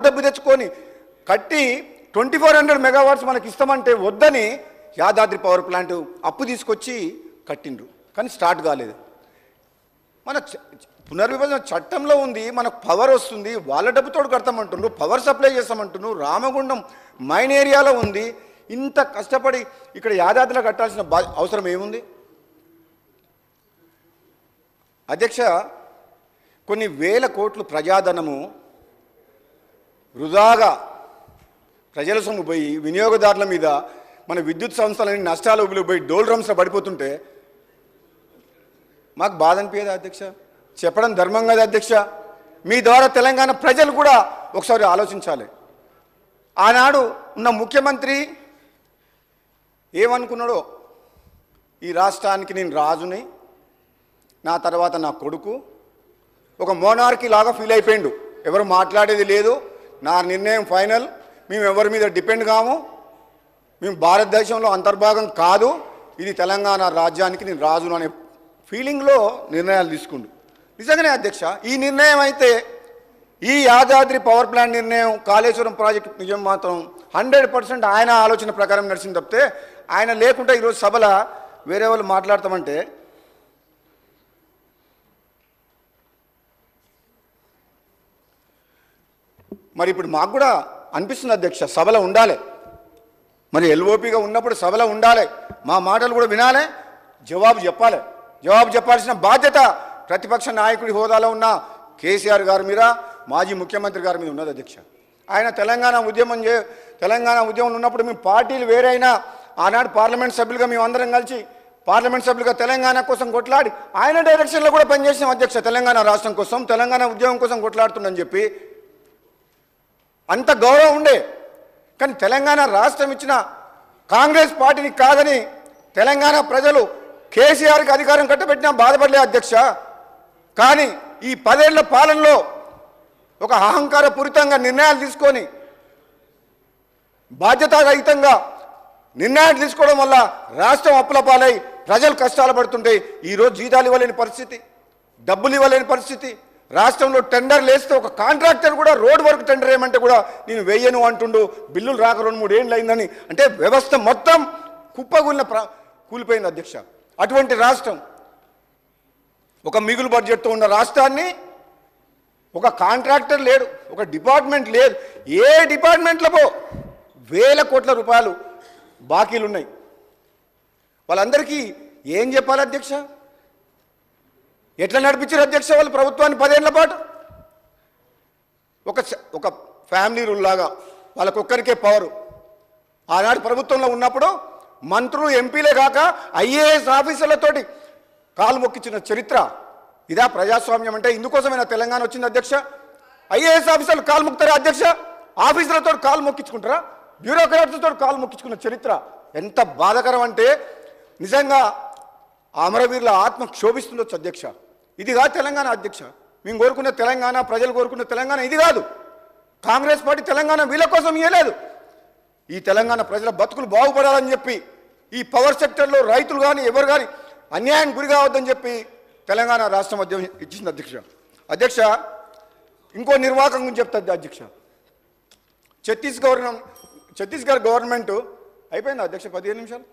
డబ్బు తెచ్చుకొని కట్టి 2400 మెగావాట్స్ మనకి ఇస్తామంటే వద్దని యాదాద్రి పవర్ ప్లాంట్ అప్పు తీసుకొచ్చి కట్టిండ్రు, కానీ స్టార్ట్ కాలేదు. మన పునర్విభజన చట్టంలో ఉంది, మనకు పవర్ వస్తుంది, వాళ్ళ డబ్బుతో కడతామంటున్నారు, పవర్ సప్లై చేస్తామంటున్నారు. రామగుండం మైన్ ఏరియాలో ఉంది, ఇంత కష్టపడి ఇక్కడ యాదాద్రిలో కట్టాల్సిన అవసరం ఏముంది? అధ్యక్ష, కొన్ని వేల కోట్లు ప్రజాధనము వృధాగా ప్రజల సొమ్ము పోయి వినియోగదారుల మీద మన విద్యుత్ సంస్థలని నష్టాలు పోయి డోల్ డ్రమ్స్లో పడిపోతుంటే మాకు బాధ అనిపించదు అధ్యక్ష? చెప్పడం ధర్మం కదా అధ్యక్ష? మీ ద్వారా తెలంగాణ ప్రజలు కూడా ఒకసారి ఆలోచించాలి. ఆనాడు ఉన్న ముఖ్యమంత్రి ఏమనుకున్నాడో, ఈ రాష్ట్రానికి నేను రాజుని, నా తర్వాత నా కొడుకు, ఒక మోనార్కీ లాగా ఫీల్ అయిపోయిండు. ఎవరు మాట్లాడేది లేదు, నా నిర్ణయం ఫైనల్, మేము ఎవరి మీద డిపెండ్ కాము, మేము భారతదేశంలో అంతర్భాగం కాదు, ఇది తెలంగాణ రాజ్యానికి నేను రాజును అనే ఫీలింగ్లో నిర్ణయాలు తీసుకుండు. నిజంగానే అధ్యక్ష, ఈ నిర్ణయం అయితే, ఈ యాదాద్రి పవర్ ప్లాంట్ నిర్ణయం, కాళేశ్వరం ప్రాజెక్టు నిజం మాత్రం 100% ఆయన ఆలోచన ప్రకారం నడిచింది తప్పితే, ఆయన లేకుంటే ఈరోజు సభలో వేరే వాళ్ళు మాట్లాడతామంటే మరి ఇప్పుడు మాకు కూడా అనిపిస్తుంది అధ్యక్ష, సభలో ఉండాలి, మరి ఎల్ఓపిగా ఉన్నప్పుడు సభలో ఉండాలి, మా మాటలు కూడా వినాలి, జవాబు చెప్పాలి. జవాబు చెప్పాల్సిన బాధ్యత ప్రతిపక్ష నాయకుడి హోదాలో ఉన్న కేసీఆర్ గారి మీద, మాజీ ముఖ్యమంత్రి గారి మీద ఉన్నది అధ్యక్ష. ఆయన తెలంగాణ ఉద్యమం ఉన్నప్పుడు మేము పార్టీలు వేరైనా, ఆనాడు పార్లమెంట్ సభ్యులుగా మేము అందరం కలిసి పార్లమెంట్ సభ్యులుగా తెలంగాణ కోసం కొట్లాడి ఆయన డైరెక్షన్లో కూడా పనిచేసాం అధ్యక్ష. తెలంగాణ రాష్ట్రం కోసం, తెలంగాణ ఉద్యమం కోసం కొట్లాడుతుందని చెప్పి అంత గౌరవం ఉండే. కానీ తెలంగాణ రాష్ట్రం ఇచ్చిన కాంగ్రెస్ పార్టీని కాదని తెలంగాణ ప్రజలు కేసీఆర్కి అధికారం కట్టబెట్టినా బాధపడలే అధ్యక్ష. కానీ ఈ 10 ఏళ్ల పాలనలో ఒక అహంకారపూరితంగా నిర్ణయాలు తీసుకొని, బాధ్యతారహితంగా నిర్ణయాలు తీసుకోవడం వల్ల రాష్ట్రం అప్పుల పాలై ప్రజలు కష్టాలు పడుతుంటే, ఈరోజు జీతాలు ఇవ్వలేని పరిస్థితి, డబ్బులు ఇవ్వలేని పరిస్థితి, రాష్ట్రంలో టెండర్లు వేస్తే ఒక కాంట్రాక్టర్ కూడా రోడ్ వర్క్ టెండర్ ఏమంటే కూడా నేను వేయను అంటుండు, బిల్లులు రాక 2-3 ఏళ్ళు అయిందని. అంటే వ్యవస్థ మొత్తం కూలిపోయింది అధ్యక్ష. అటువంటి రాష్ట్రం, ఒక మిగులు బడ్జెట్తో ఉన్న రాష్ట్రాన్ని ఒక కాంట్రాక్టర్ లేడు, ఒక డిపార్ట్మెంట్ లేదు, ఏ డిపార్ట్మెంట్లో వేల కోట్ల రూపాయలు బాకీలు ఉన్నాయి. వాళ్ళందరికీ ఏం చెప్పాలి అధ్యక్ష? ఎట్లా నడిపించారు అధ్యక్ష వాళ్ళు ప్రభుత్వాన్ని 10 ఏళ్ల పాటు? ఒక ఫ్యామిలీ రూల్ లాగా వాళ్ళకొక్కరికే పవరు. ఆనాడు ప్రభుత్వంలో ఉన్నప్పుడు మంత్రులు, ఎంపీలే కాక ఐఏఎస్ ఆఫీసర్లతోటి కాలు మొక్కించిన చరిత్ర ఇదా ప్రజాస్వామ్యం అంటే? ఇందుకోసమైనా తెలంగాణ వచ్చింది అధ్యక్ష? ఐఏఎస్ ఆఫీసర్లు కాలు మొక్కుతారా అధ్యక్ష? ఆఫీసర్లతో కాలు మొక్కించుకుంటారా? బ్యూరోక్రాట్స్తో కాలు మొక్కించుకున్న చరిత్ర ఎంత బాధాకరం అంటే, నిజంగా అమరవీరుల ఆత్మ క్షోభిస్తుండొచ్చు అధ్యక్ష. ఇది కాదు తెలంగాణ అధ్యక్ష. మేము కోరుకున్న తెలంగాణ, ప్రజలు కోరుకున్న తెలంగాణ ఇది కాదు. కాంగ్రెస్ పార్టీ తెలంగాణ వీళ్ళ కోసం ఇవ్వలేదు. ఈ తెలంగాణ ప్రజల బతుకులు బాగుపడాలని చెప్పి, ఈ పవర్ సెక్టర్లో రైతులు కానీ ఎవరు కానీ అన్యాయం గురి కావద్దని చెప్పి తెలంగాణ రాష్ట్ర మధ్యం ఇచ్చింది అధ్యక్ష. అధ్యక్ష, ఇంకో నిర్వాహకం గురించి చెప్తుంది అధ్యక్ష. ఛత్తీస్గఢ్ గవర్నమెంట్ అయిపోయింది అధ్యక్ష 15 నిమిషాలు.